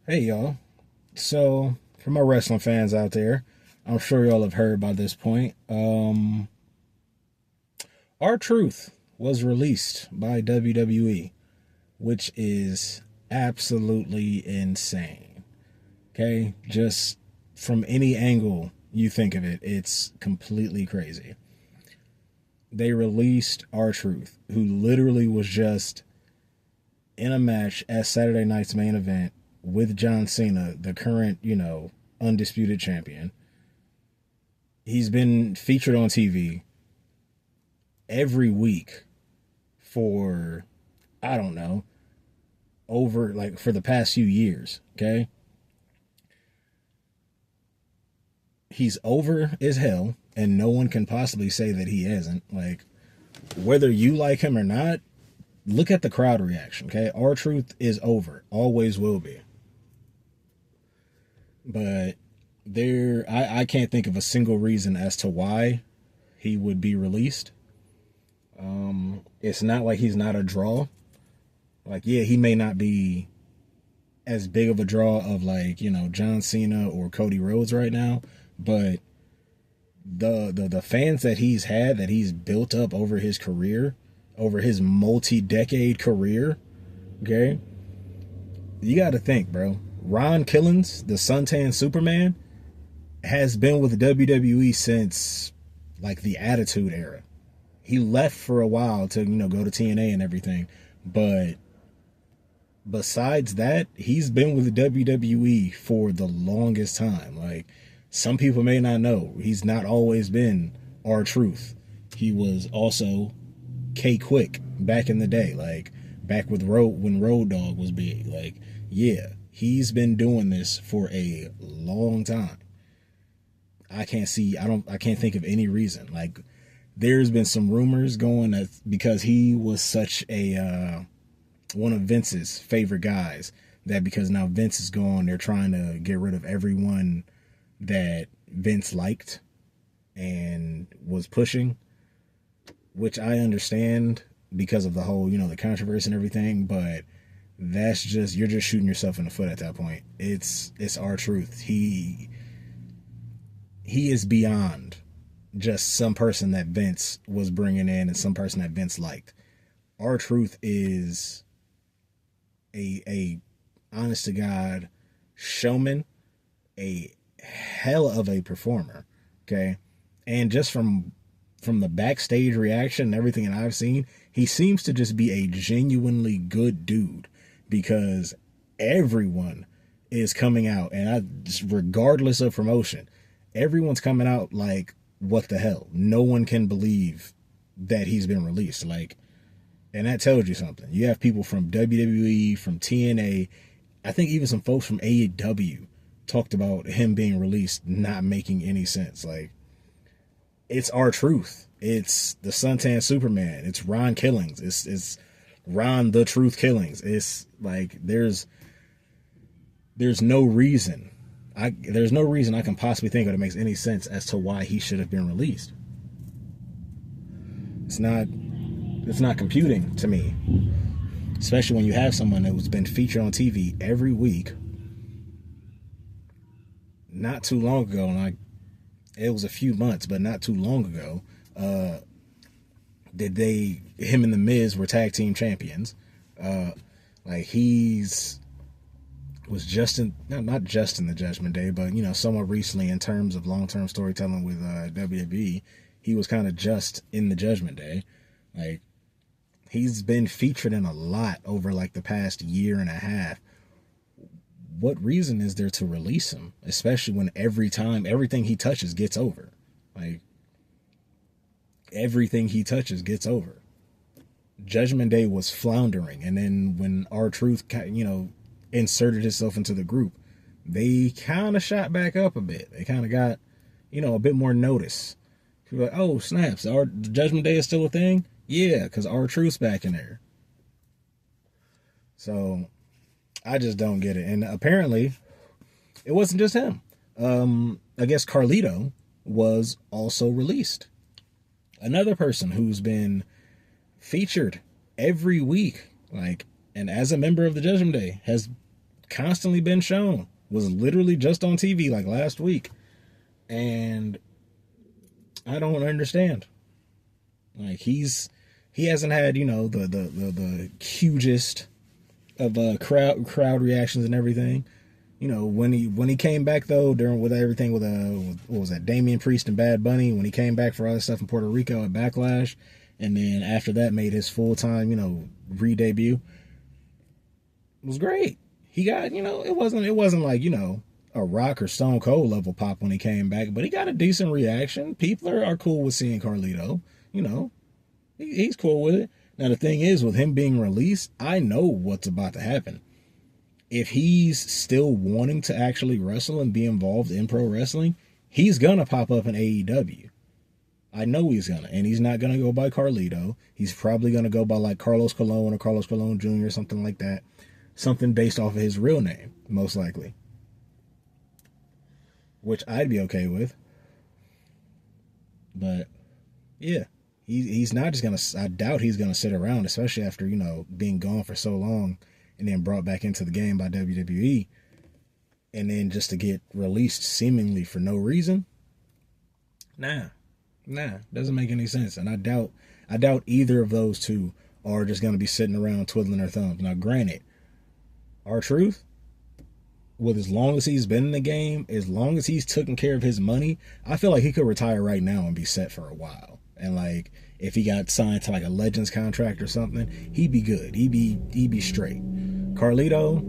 Hey y'all. So, for my wrestling fans out there, I'm sure y'all have heard by this point. Our Truth was released by WWE, which is absolutely insane. Okay? Just from any angle you think of it, it's completely crazy. They released Our Truth, who literally was just in a match at Saturday night's main event with John Cena, the current, undisputed champion. He's been featured on TV every week for, I don't know, over like for the past few years. Okay. He's over as hell, and no one can possibly say that he isn't. Like, whether you like him or not, look at the crowd reaction. Okay. Our Truth is over, always will be. But I can't think of a single reason as to why he would be released. It's not like he's not a draw. Like, yeah, he may not be as big of a draw of like, John Cena or Cody Rhodes right now, but the fans that he's had, that he's built up over his career, over his multi-decade career, okay? You got to think, bro. Ron Killings, the Suntan Superman, has been with WWE since like the Attitude Era. He left for a while to, go to TNA and everything, but besides that, he's been with the WWE for the longest time. Like, some people may not know, he's not always been Our Truth. He was also K-Kwik back in the day, like back with when Road Dogg was big. Like, yeah, he's been doing this for a long time. I can't think of any reason. Like, there's been some rumors going that because he was such a one of Vince's favorite guys, that because now Vince is gone, they're trying to get rid of everyone that Vince liked and was pushing, which I understand because of the whole, the controversy and everything, but that's just, you're just shooting yourself in the foot at that point. It's Our Truth. He is beyond just some person that Vince was bringing in and some person that Vince liked. Our Truth is a honest to God showman, a hell of a performer. Okay. And just from the backstage reaction and everything that I've seen, he seems to just be a genuinely good dude, because everyone is coming out, and regardless of promotion, everyone's coming out like, what the hell? No one can believe that he's been released. Like, and that tells you something. You have people from WWE, from TNA, I think even some folks from AEW talked about him being released not making any sense. Like, it's Our Truth. It's the Suntan Superman. It's Ron Killings. It's Ron the Truth Killings. It's like there's no reason. There's no reason I can possibly think of that makes any sense as to why he should have been released. It's not computing to me. Especially when you have someone who's been featured on TV every week. Not too long ago, and it was a few months, but not too long ago, him and The Miz were tag team champions. Like, he's was just in, not just in the Judgment Day, but somewhat recently in terms of long-term storytelling with WWE, he was kind of just in the Judgment Day. Like, he's been featured in a lot over like the past year and a half. What reason is there to release him, especially when every time everything he touches gets over? Like, everything he touches gets over. Judgment Day was floundering, and then when Our Truth, inserted himself into the group, they kind of shot back up a bit. They kind of got, a bit more notice. People were like, oh snaps, our Judgment Day is still a thing? Yeah, because Our Truth's back in there. So I just don't get it. And apparently it wasn't just him. I guess Carlito was also released. Another person who's been featured every week, like, and as a member of the Judgment Day, has constantly been shown. Was literally just on TV like last week. And I don't understand. Like he hasn't had, the hugest of crowd reactions and everything. When he came back though, during with everything with what was that, Damian Priest and Bad Bunny, when he came back for all that stuff in Puerto Rico at Backlash, and then after that made his full-time, re-debut, it was great. He got, it wasn't like, a Rock or Stone Cold level pop when he came back, but he got a decent reaction. People are cool with seeing Carlito. He's cool with it. Now the thing is, with him being released, I know what's about to happen. If he's still wanting to actually wrestle and be involved in pro wrestling, he's gonna pop up in AEW. I know he's gonna, and he's not gonna go by Carlito. He's probably gonna go by like Carlos Colon or Carlos Colon Jr. or something like that. Something based off of his real name, most likely. Which I'd be okay with. But yeah, he's not just gonna. I doubt he's gonna sit around, especially after being gone for so long, and then brought back into the game by WWE, and then just to get released seemingly for no reason. Nah, doesn't make any sense. And I doubt either of those two are just gonna be sitting around twiddling their thumbs. Now, granted, R-Truth, with as long as he's been in the game, as long as he's taken care of his money, I feel like he could retire right now and be set for a while. And like, if he got signed to like a Legends contract or something, he'd be good. He'd be straight. Carlito,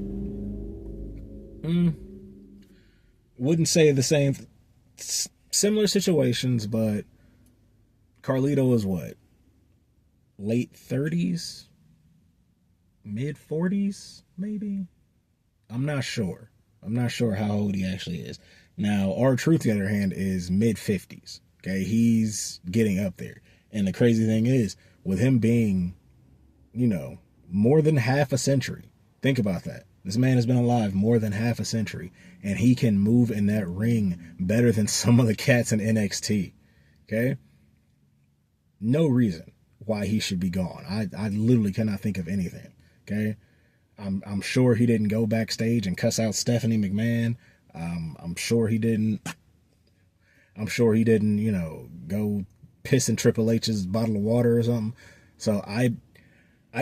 wouldn't say the same. Similar situations, but Carlito is what? Late 30s? Mid 40s, maybe? I'm not sure. I'm not sure how old he actually is. Now, R-Truth, on the other hand, is mid 50s. Okay, he's getting up there. And the crazy thing is, with him being, more than half a century, think about that. This man has been alive more than half a century, and he can move in that ring better than some of the cats in NXT. Okay? No reason why he should be gone. I literally cannot think of anything. Okay? I'm sure he didn't go backstage and cuss out Stephanie McMahon. I'm sure he didn't, go piss in Triple H's bottle of water or something. So I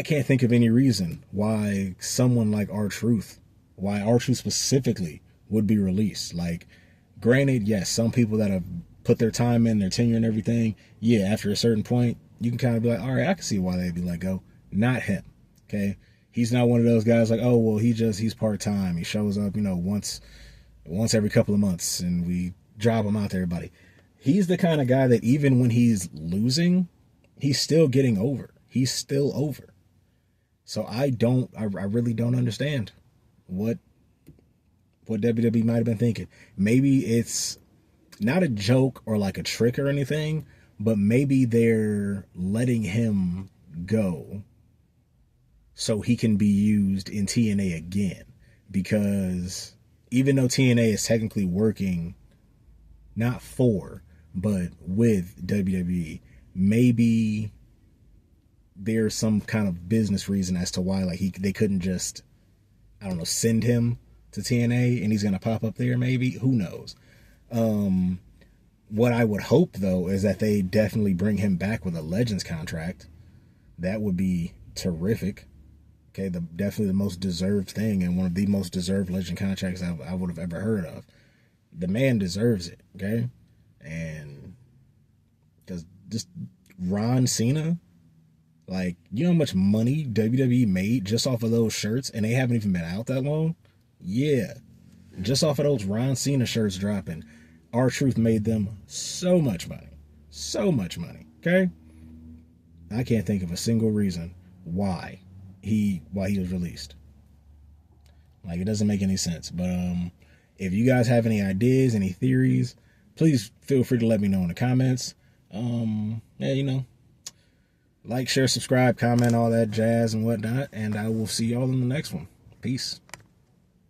can't think of any reason why someone like R-Truth, why R-Truth specifically would be released. Like, granted, yes, some people that have put their time in, their tenure and everything, yeah, after a certain point, you can kind of be like, all right, I can see why they'd be let go. Not him, okay? He's not one of those guys like, oh, well, he's part-time. He shows up, once every couple of months, and we drop him out to everybody. He's the kind of guy that even when he's losing, he's still getting over. He's still over. So I really don't understand what WWE might have been thinking. Maybe it's not a joke or like a trick or anything, but maybe they're letting him go so he can be used in TNA again. Because even though TNA is technically working not for, but with WWE, maybe there's some kind of business reason as to why they couldn't just, I don't know, send him to TNA and he's going to pop up there maybe. Who knows? What I would hope, though, is that they definitely bring him back with a Legends contract. That would be terrific. Okay, definitely the most deserved thing and one of the most deserved Legend contracts I would have ever heard of. The man deserves it, okay? And because just Ron Cena, like, you know how much money WWE made just off of those shirts, and they haven't even been out that long? Yeah. Just off of those Ron Cena shirts dropping, R-Truth made them so much money. So much money, okay? I can't think of a single reason why he was released. Like, it doesn't make any sense. But if you guys have any ideas, any theories, please feel free to let me know in the comments. Like, share, subscribe, comment, all that jazz and whatnot. And I will see y'all in the next one. Peace.